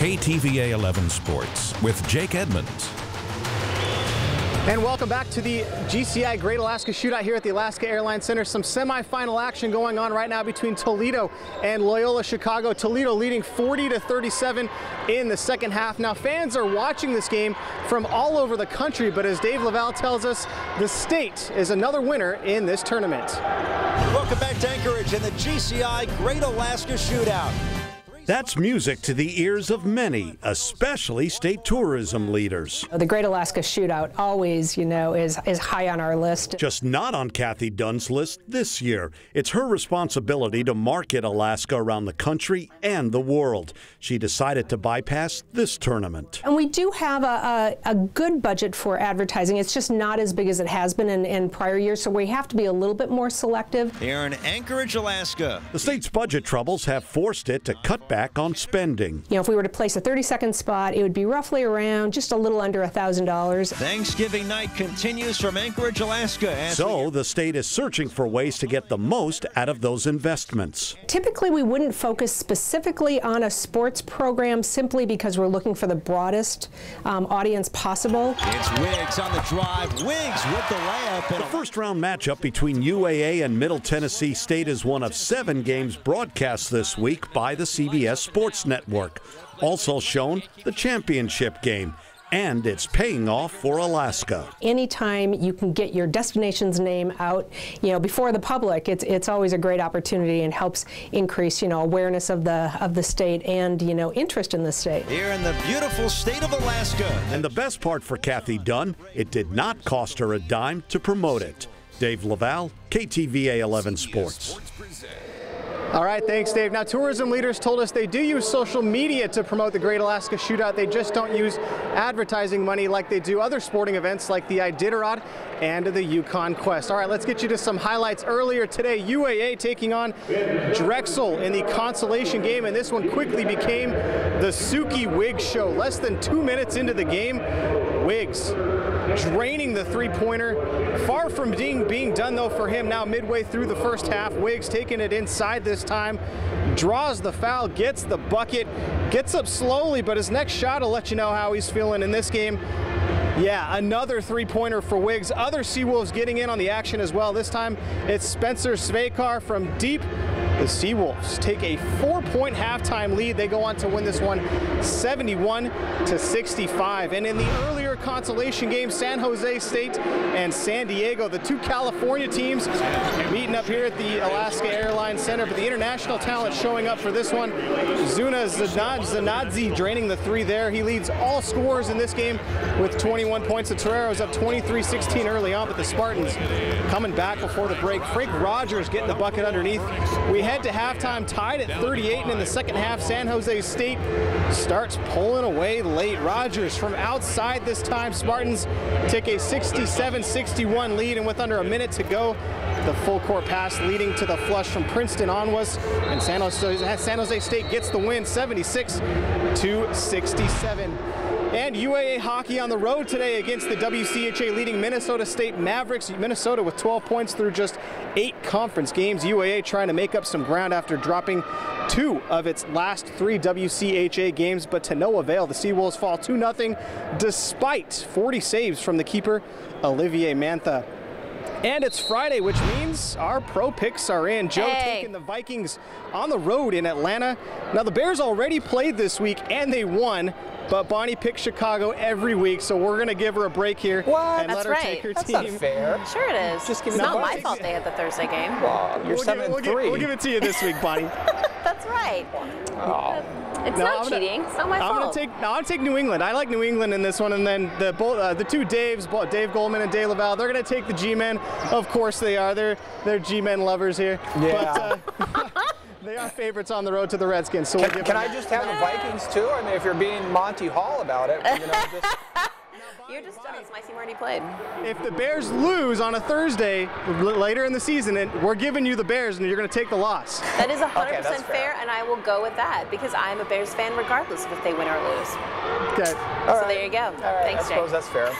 KTVA 11 Sports with Jake Edmonds. And welcome back to the GCI Great Alaska Shootout here at the Alaska Airlines Center. Some semifinal action going on right now between Toledo and Loyola Chicago. Toledo leading 40-37 in the second half. Now fans are watching this game from all over the country, but as Dave Laval tells us, the state is another winner in this tournament. Welcome back to Anchorage and the GCI Great Alaska Shootout. That's music to the ears of many, especially state tourism leaders. The Great Alaska Shootout always, is high on our list. Just not on Kathy Dunn's list this year. It's her responsibility to market Alaska around the country and the world. She decided to bypass this tournament. And we do have a good budget for advertising. It's just not as big as it has been in prior years, so we have to be a little bit more selective. Here in Anchorage, Alaska. The state's budget troubles have forced it to cut back on spending. If we were to place a 32nd spot, it would be roughly around just a little under $1,000. Thanksgiving night continues from Anchorage, Alaska. So the state is searching for ways to get the most out of those investments. Typically, we wouldn't focus specifically on a sports program simply because we're looking for the broadest audience possible. It's Wiggs on the drive. Wiggs with the layup. The first round matchup between UAA and Middle Tennessee State is one of 7 games broadcast this week by the CBS Sports Network. Also shown, the championship game. And it's paying off for Alaska. Anytime you can get your destination's name out, before the public, it's always a great opportunity and helps increase, awareness of the state and, interest in the state. Here in the beautiful state of Alaska. And the best part for Kathy Dunn, it did not cost her a dime to promote it. Dave Laval, KTVA 11 Sports. All right, thanks, Dave. Now, tourism leaders told us they do use social media to promote the Great Alaska Shootout. They just don't use advertising money like they do other sporting events like the Iditarod and the Yukon Quest. All right, let's get you to some highlights. Earlier today, UAA taking on Drexel in the consolation game, and this one quickly became the Suki Wiggs show. Less than 2 minutes into the game, Wiggs draining the three-pointer. Far from being done, though, for him now midway through the first half. Wiggs taking it inside this time, draws the foul, gets the bucket, gets up slowly, but his next shot will let you know how he's feeling in this game. Yeah, another three-pointer for Wiggs. Other Seawolves getting in on the action as well. This time it's Spencer Svekar from deep. The Seawolves take a 4-point halftime lead. They go on to win this one 71-65. And in the earlier consolation game, San Jose State and San Diego, the two California teams meeting up here at the Alaska Airlines Center. But the international talent showing up for this one. Zuna Zanadze draining the three there. He leads all scorers in this game with 21 points. The Toreros up 23-16 early on, but the Spartans coming back before the break. Frank Rogers getting the bucket underneath. We head to halftime tied at 38, and in the second half, San Jose State starts pulling away late. Rogers from outside this time. Spartans take a 67-61 lead, and with under a minute to go, the full court pass leading to the flush from Princeton Onwas, and San Jose State gets the win 76-67. And UAA hockey on the road today against the WCHA leading Minnesota State Mavericks. Minnesota with 12 points through just 8 conference games. UAA trying to make up some ground after dropping 2 of its last 3 WCHA games, but to no avail. The Seawolves fall 2-0 despite 40 saves from the keeper, Olivier Mantha. And it's Friday, which means our pro picks are in. Joe taking the Vikings on the road in Atlanta. Now, the Bears already played this week, and they won. But Bonnie picks Chicago every week, so we're going to give her a break here and let her take her team. That's not fair. Sure it is. It's not my fault they had the Thursday game. Well, you're 7-3. We'll give it to you this week, Bonnie. That's right. Oh. It's not cheating. It's not my fault. I'm going to take New England. I like New England in this one, and then the two Daves, Dave Goldman and Dave Laval, they're going to take the G-Men. Of course they are. They're G-Men lovers here. Yeah. But, they are favorites on the road to the Redskins. So can I just have the Vikings too? I mean, if you're being Monty Hall about it, You're just done. It's Micey Marty played. If the Bears lose on a Thursday later in the season, and we're giving you the Bears, and you're going to take the loss. That is 100% fair, and I will go with that because I'm a Bears fan regardless of if they win or lose. Okay. So there you go. All right, Thanks, Jay. I suppose that's fair.